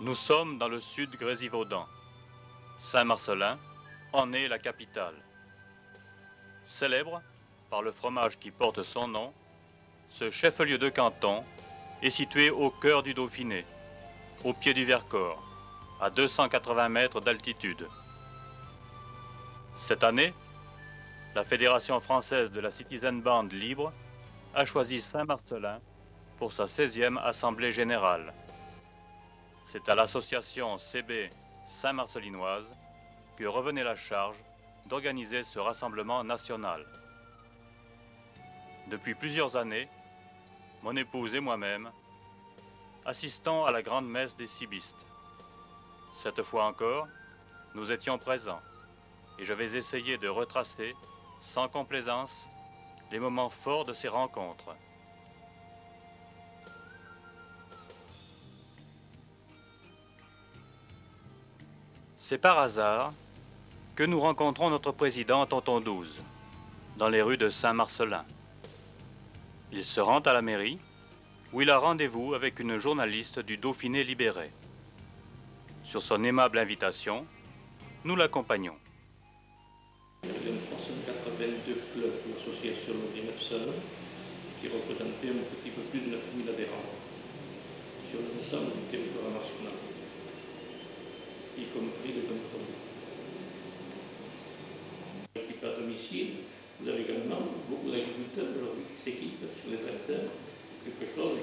Nous sommes dans le sud Grésivaudan. Saint-Marcellin en est la capitale. Célèbre par le fromage qui porte son nom, ce chef-lieu de canton est situé au cœur du Dauphiné, au pied du Vercors, à 280 mètres d'altitude. Cette année, la Fédération française de la Citizen Band libre a choisi Saint-Marcellin pour sa 16e Assemblée générale. C'est à l'association CB Saint-Marcellinoise que revenait la charge d'organiser ce rassemblement national. Depuis plusieurs années, mon épouse et moi-même assistons à la grande messe des cibistes. Cette fois encore, nous étions présents et je vais essayer de retracer, sans complaisance, les moments forts de ces rencontres. C'est par hasard que nous rencontrons notre président Tonton 12 dans les rues de Saint-Marcellin. Il se rend à la mairie où il a rendez-vous avec une journaliste du Dauphiné libéré. Sur son aimable invitation, nous l'accompagnons. Il y avait 382 clubs de l'association des médecins qui représentaient un petit peu plus de 9000 adhérents sur l'ensemble du territoire national, y compris les cantons. L'équipe à domicile, vous avez également beaucoup d'agriculteurs aujourd'hui qui s'équipent sur les tracteurs, quelque chose.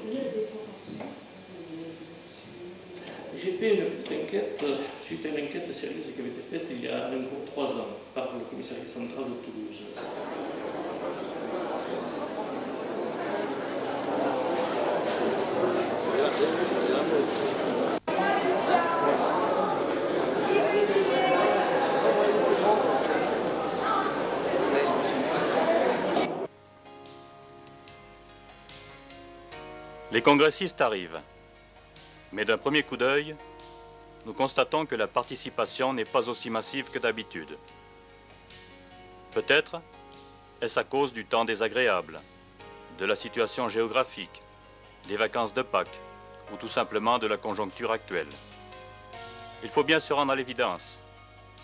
J'ai fait une petite enquête suite à une enquête sérieuse qui avait été faite il y a encore 3 ans par le commissariat central de Toulouse. Les congressistes arrivent. Mais d'un premier coup d'œil, nous constatons que la participation n'est pas aussi massive que d'habitude. Peut-être est-ce à cause du temps désagréable, de la situation géographique, des vacances de Pâques ou tout simplement de la conjoncture actuelle. Il faut bien se rendre à l'évidence.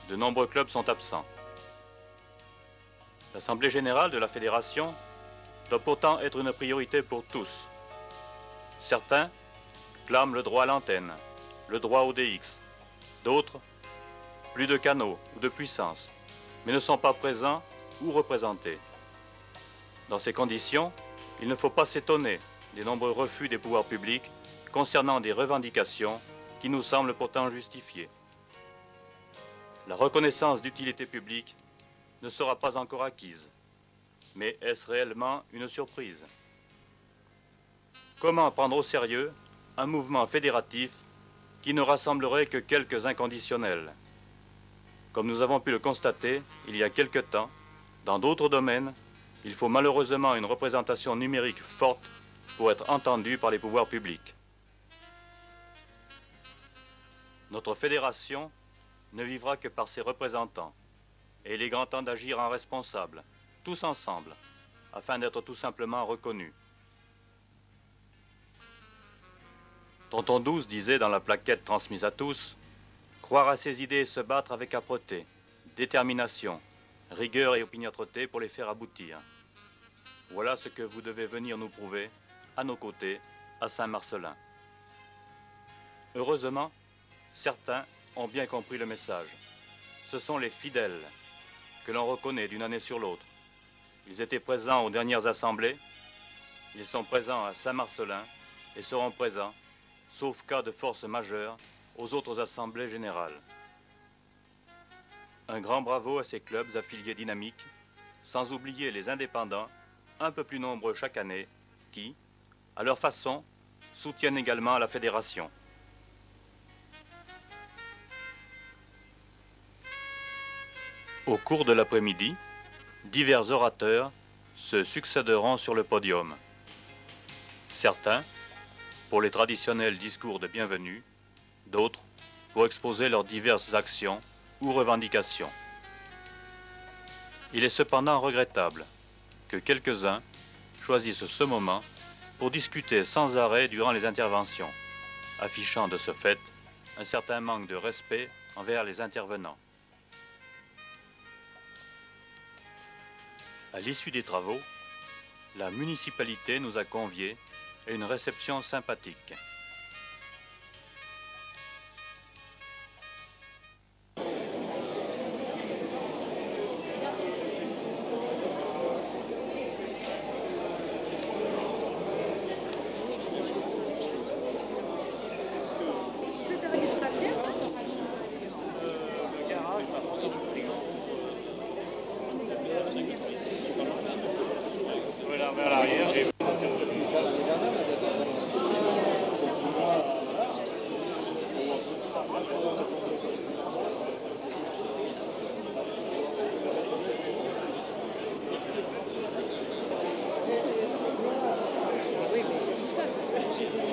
De nombreux clubs sont absents. L'Assemblée générale de la Fédération doit pourtant être une priorité pour tous. Certains clament le droit à l'antenne, le droit au DX. D'autres, plus de canaux ou de puissance, mais ne sont pas présents ou représentés. Dans ces conditions, il ne faut pas s'étonner des nombreux refus des pouvoirs publics concernant des revendications qui nous semblent pourtant justifiées. La reconnaissance d'utilité publique ne sera pas encore acquise. Mais est-ce réellement une surprise? Comment prendre au sérieux un mouvement fédératif qui ne rassemblerait que quelques inconditionnels? Comme nous avons pu le constater il y a quelque temps, dans d'autres domaines, il faut malheureusement une représentation numérique forte pour être entendue par les pouvoirs publics. Notre fédération ne vivra que par ses représentants, et il est grand temps d'agir en responsable, tous ensemble, afin d'être tout simplement reconnus. Tonton 12 disait dans la plaquette transmise à tous, « Croire à ses idées et se battre avec âpreté, détermination, rigueur et opiniâtreté pour les faire aboutir. » Voilà ce que vous devez venir nous prouver, à nos côtés, à Saint-Marcellin. Heureusement, certains ont bien compris le message. Ce sont les fidèles que l'on reconnaît d'une année sur l'autre. Ils étaient présents aux dernières assemblées, ils sont présents à Saint-Marcellin et seront présents, sauf cas de force majeure, aux autres assemblées générales. Un grand bravo à ces clubs affiliés dynamiques, sans oublier les indépendants, un peu plus nombreux chaque année, qui, à leur façon, soutiennent également la fédération. Au cours de l'après-midi, divers orateurs se succéderont sur le podium. Certains pour les traditionnels discours de bienvenue, d'autres pour exposer leurs diverses actions ou revendications. Il est cependant regrettable que quelques-uns choisissent ce moment pour discuter sans arrêt durant les interventions, affichant de ce fait un certain manque de respect envers les intervenants. À l'issue des travaux, la municipalité nous a conviés à une réception sympathique.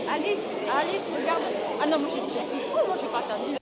Allez, allez, regarde. Ah non, moi j'ai pas attendu.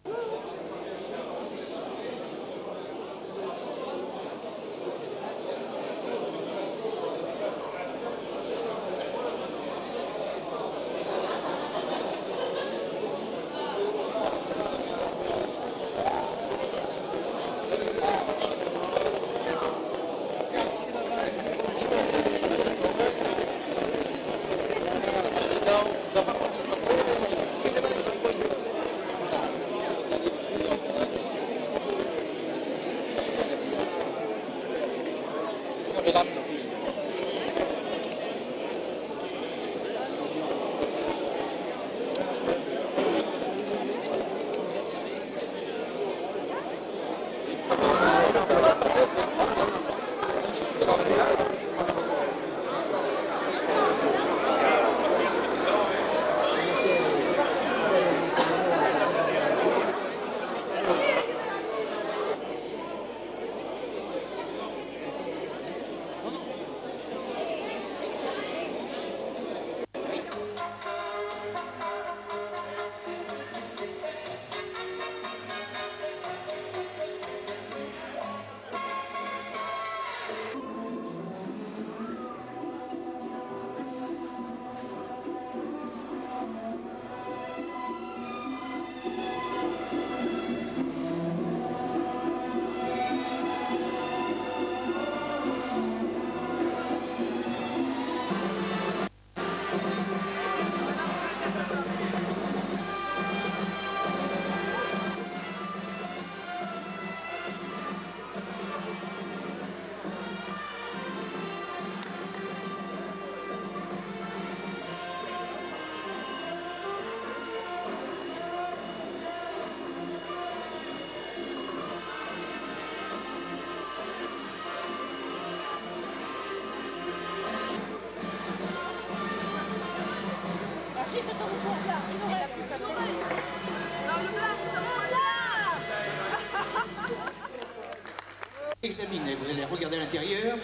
Examinez, vous allez regarder à l'intérieur.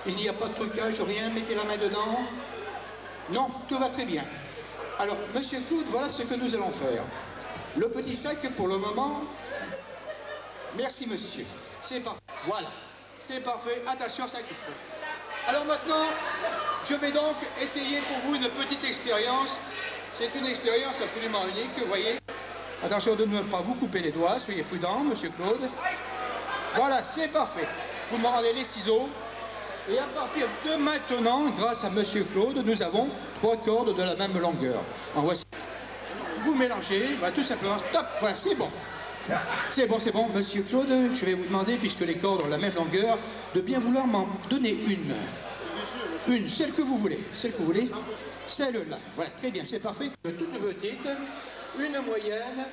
Il n'y a pas de trucage, rien, mettez la main dedans. Non, tout va très bien. Alors, monsieur Claude, voilà ce que nous allons faire. Le petit sac, pour le moment... Merci, monsieur. C'est parfait. Voilà. C'est parfait. Attention, ça coupe. Alors maintenant, je vais donc essayer pour vous une petite expérience. C'est une expérience absolument unique, vous voyez. Attention de ne pas vous couper les doigts, soyez prudent, monsieur Claude. Voilà, c'est parfait. Vous me rendez les ciseaux. Et à partir de maintenant, grâce à monsieur Claude, nous avons 3 cordes de la même longueur. En voici. Vous mélangez, voilà, tout simplement, stop, voilà, c'est bon. C'est bon, c'est bon. Monsieur Claude, je vais vous demander, puisque les cordes ont la même longueur, de bien vouloir m'en donner une. Une, celle que vous voulez. Celle que vous voulez. Celle-là. Voilà, très bien, c'est parfait. Une toute petite, une moyenne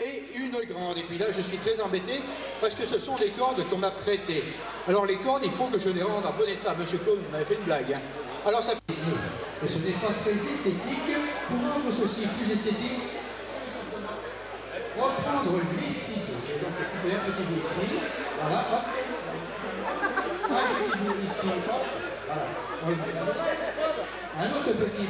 et une grande. Et puis là, je suis très embêté parce que ce sont des cordes qu'on m'a prêtées. Alors les cordes, il faut que je les rende en bon état. Monsieur Claude, vous m'avez fait une blague. Hein. Alors ça fait mieux. Mais ce n'est pas très esthétique. Pour rendre ceci plus esthétique, reprendre les ciseaux. Je vais donc couper un petit bout ici. Voilà, hop. Un petit bout ici, hop. Voilà. Un autre petit.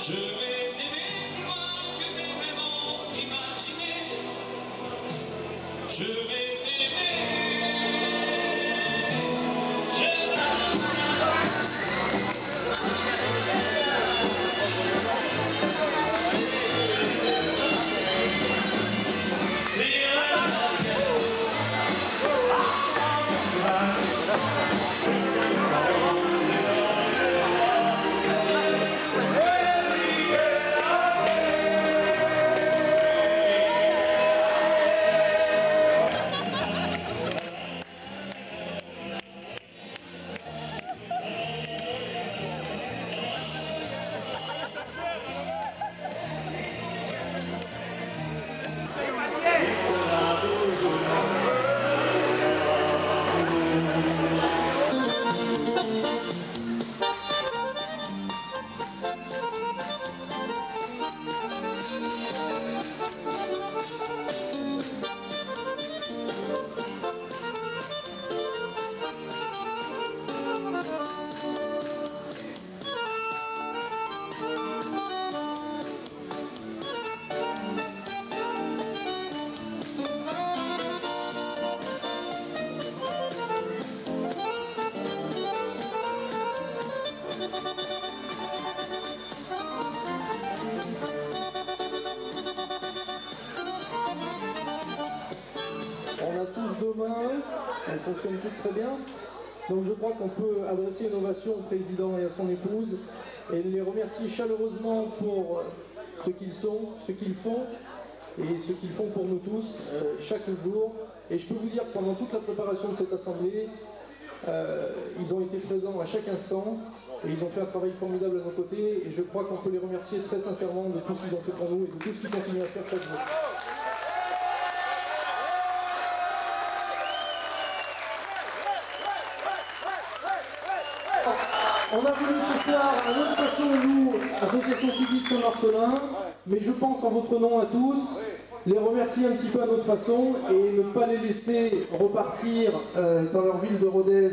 Je vais t'aimer plus loin que tes rêves ont imaginé. Je vais t'aimer. On a tous deux mains, elles fonctionnent toutes très bien. Donc je crois qu'on peut adresser une ovation au président et à son épouse et les remercier chaleureusement pour ce qu'ils sont, ce qu'ils font et ce qu'ils font pour nous tous chaque jour. Et je peux vous dire que pendant toute la préparation de cette assemblée, ils ont été présents à chaque instant et ils ont fait un travail formidable à nos côtés et je crois qu'on peut les remercier très sincèrement de tout ce qu'ils ont fait pour nous et de tout ce qu'ils continuent à faire chaque jour. On a voulu ce soir, à notre façon, nous, Association Civile Saint-Marcelin, mais je pense en votre nom à tous, les remercier un petit peu à notre façon et ne pas les laisser repartir dans leur ville de Rodez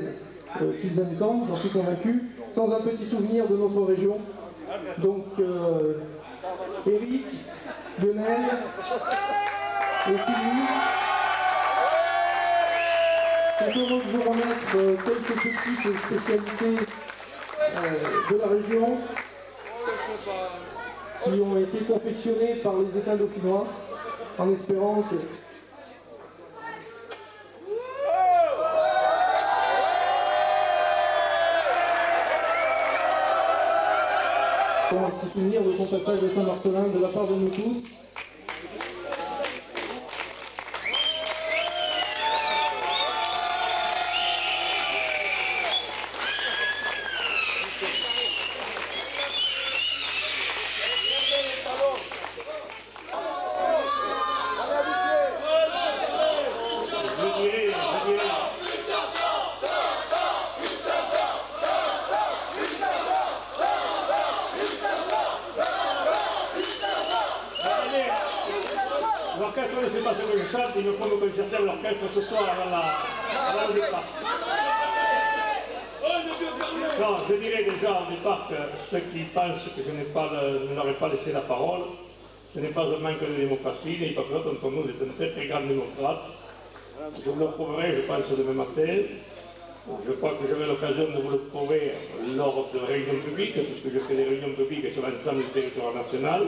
qu'ils aiment tant, j'en suis convaincu, sans un petit souvenir de notre région. Donc, Eric, Lionel et Sylvie, c'est heureux de vous remettre quelques petites spécialités de la région qui ont été confectionnées par les États dauphinois en espérant que pour un petit souvenir de ton passage à Saint-Marcelin de la part de nous tous. L'orchestre ne sait pas ce que je chante, il me faut me concerter avec l'orchestre ce soir avant le départ. Non, je dirais déjà au départ que ceux qui pensent que je n'aurais pas laissé la parole, ce n'est pas un manque de démocratie, les patriotes entre nous est un très très grand démocrate. Je vous le prouverai, je pense, demain matin. Je crois que j'aurai l'occasion de vous le prouver lors de réunions publiques, puisque je fais des réunions publiques sur l'ensemble du territoire national.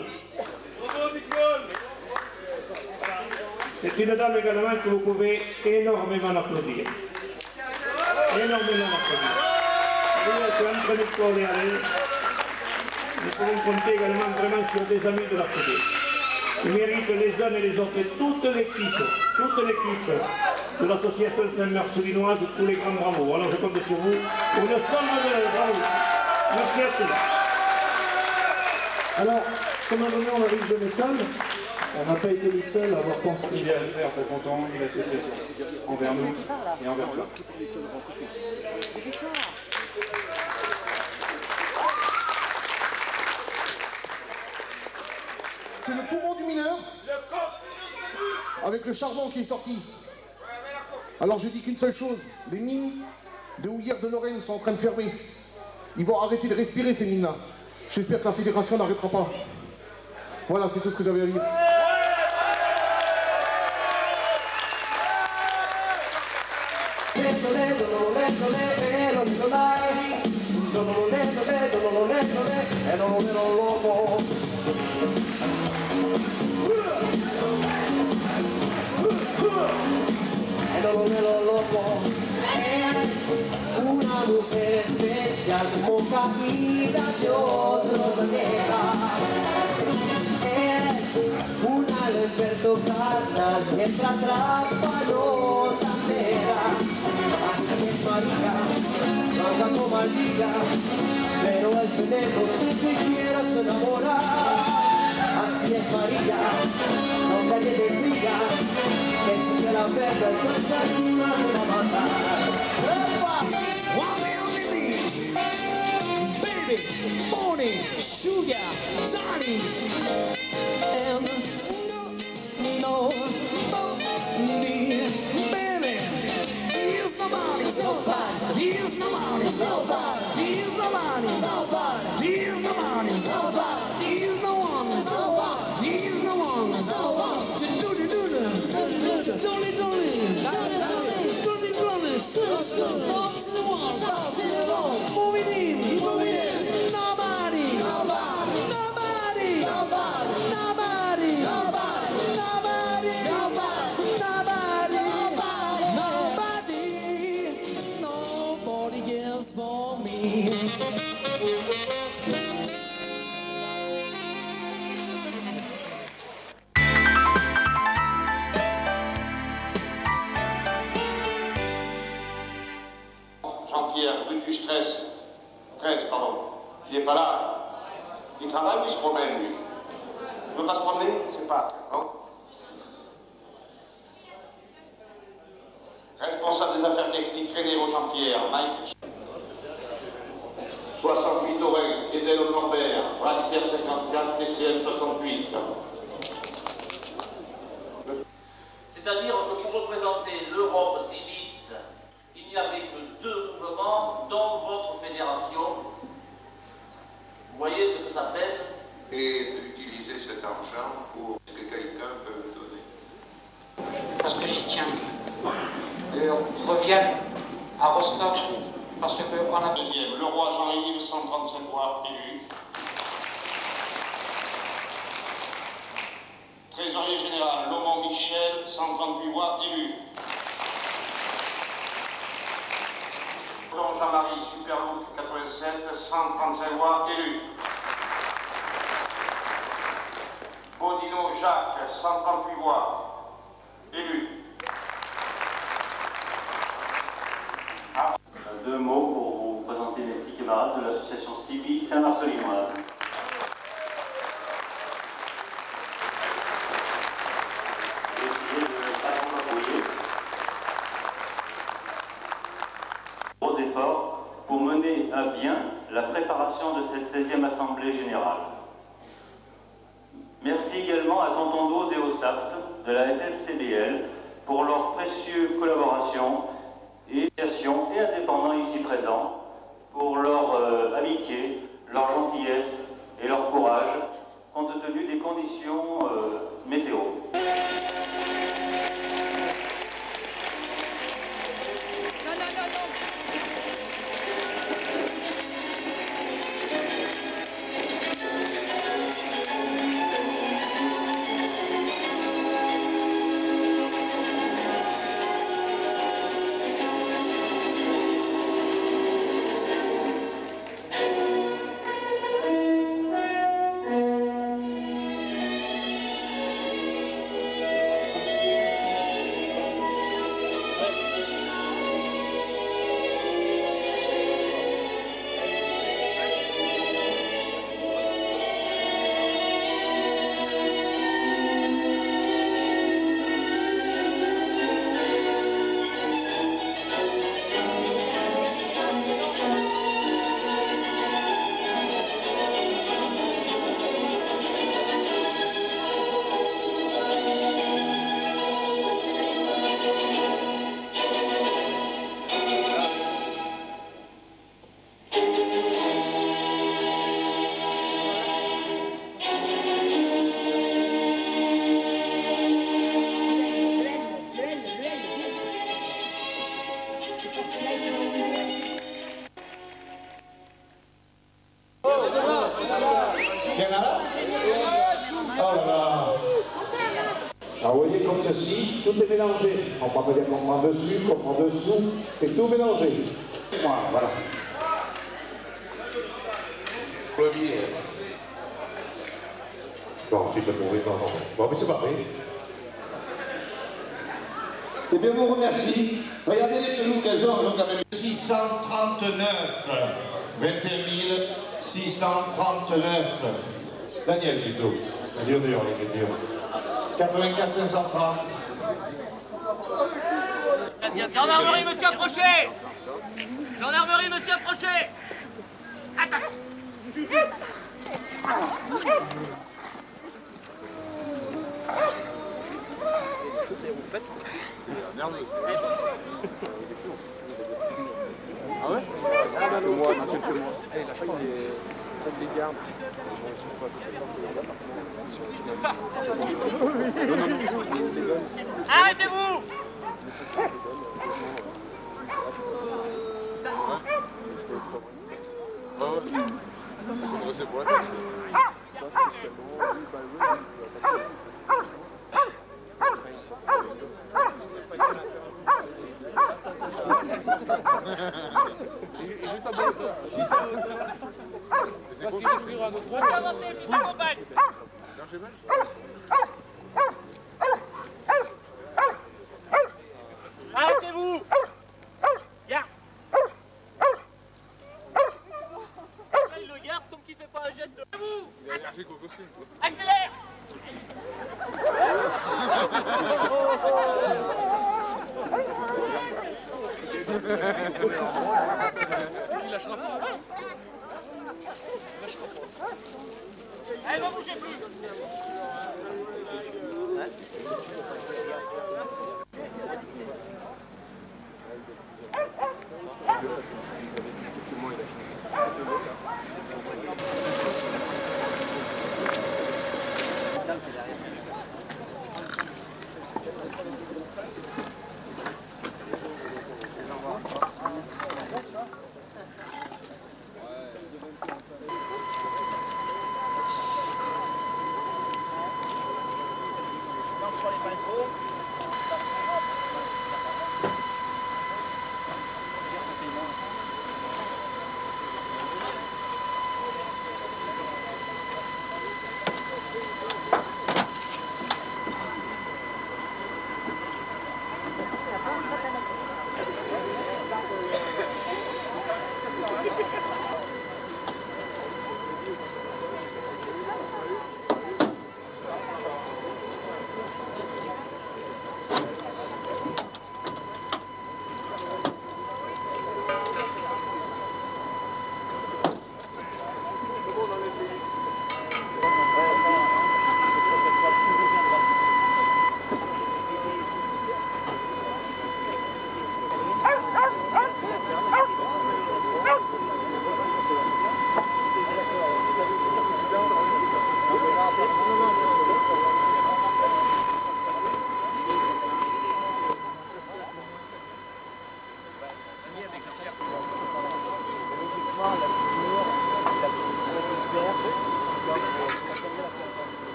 C'est une dame également que vous pouvez énormément applaudir. Énormément applaudir. Vous êtes entre l'école et aller. Nous pouvons compter également vraiment sur des amis de la CD. Ils méritent les uns et les autres, et toute l'équipe de l'association Saint-Marcelinoise, tous les grands bravos. Alors je compte sur vous pour une somme de bravo. Merci à tous. Alors, comme un moment on arrive de Messal, on n'a pas été les seuls à avoir pensé. Il est à faire pour content de l'association, envers nous et envers toi. C'est le poumon du mineur avec le charbon qui est sorti. Alors je dis qu'une seule chose, les mines de Houillères de Lorraine sont en train de fermer. Ils vont arrêter de respirer ces mines-là. J'espère que la fédération n'arrêtera pas. Voilà, c'est tout ce que j'avais à dire. Una mujer especial como caída de otro planeta. Es una experto carnal mientras atrapa otra entera. Así es María, blanca como amiga, pero es veneno si te quieres enamorar. Así es María, no calle de fría, que si te la pierdes pues alguna te va a matar. One and only me, baby, morning, sugar, darling, and no, me, baby, he's nobody, he's nobody, he's nobody, he's nobody, he's nobody, he's nobody, he's nobody, he's nobody, he's no one, he's no one, he's no one, he's no one, Johnny, stops in the wall, moving in, nobody, nobody, nobody cares for me. Jean-Pierre, Brutus 13, pardon. Il n'est pas là. Il travaille ou il se promène, lui? Il ne veut pas se promener? C'est pas. Non. Responsable des affaires techniques, René Jean-Pierre, Mike. 68 Aurel, Edel Norbert, Blaster 54, TCM 68. C'est-à-dire que pour représenter l'Europe civiste, il n'y avait que 2 mouvements, dont votre fédération. Vous voyez ce que ça pèse? Et d'utiliser cet argent pour ce que quelqu'un peut me donner. Parce que j'y tiens. On revient à Rostov, parce qu'on a... Deuxième, le roi Jean-Émile, 135 voix élus. Trésorier général, Laurent Michel, 138 voix élus. Jean-Marie, Superlook, 87, 135 voix élus. Bodino Jacques, 138 voix élus. Deux mots pour vous présenter les petits camarades de l'association CIBI Saint-Marcelinoise. Gros efforts pour mener à bien la préparation de cette 16e Assemblée Générale. Merci également à Tonton Dose et au SAFT de la FFCBL pour leur précieuse collaboration et indépendants ici présents pour leur amitié, leur gentillesse et leur courage compte tenu des conditions météo. en a là? Oh là là! Alors vous voyez comme ceci, tout est mélangé. On ne peut pas dire qu'on prend dessus, qu'on prend dessous, c'est tout mélangé. Voilà. Premier. Bon, tu te mourir, non. Bon, mais c'est pas vrai. Eh bien, vous remercie. Regardez l'occasion, on a quand même 639. 21 639. Daniel, plutôt. Dur, l'écriture. 84 530. Gendarmerie, monsieur approchez! Gendarmerie, monsieur approchez! Attaque! Ah ouais? Quelques mois. Eh, lâche pas les gardes. Non. Arrêtez-vous! Arrêtez-vous! Garde! Il le garde tant qu'il fait pas un geste de... Il est allergique au costume. Accélère! Il lâchera pas. Allez, ne bougez plus!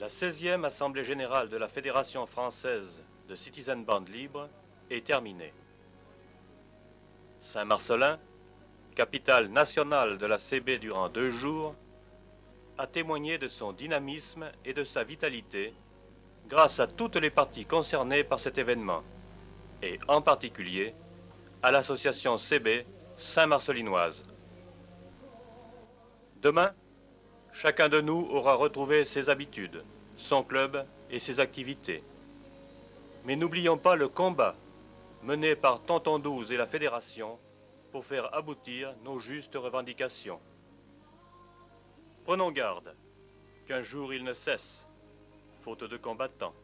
La 16e Assemblée générale de la Fédération française de Citizen Band Libre est terminée. Saint-Marcellin, capitale nationale de la CB durant 2 jours, a témoigné de son dynamisme et de sa vitalité grâce à toutes les parties concernées par cet événement, et en particulier à l'association CB Saint-Marcellinoise. Demain, chacun de nous aura retrouvé ses habitudes, son club et ses activités. Mais n'oublions pas le combat mené par Tonton 12 et la Fédération pour faire aboutir nos justes revendications. Prenons garde qu'un jour il ne cesse, faute de combattants.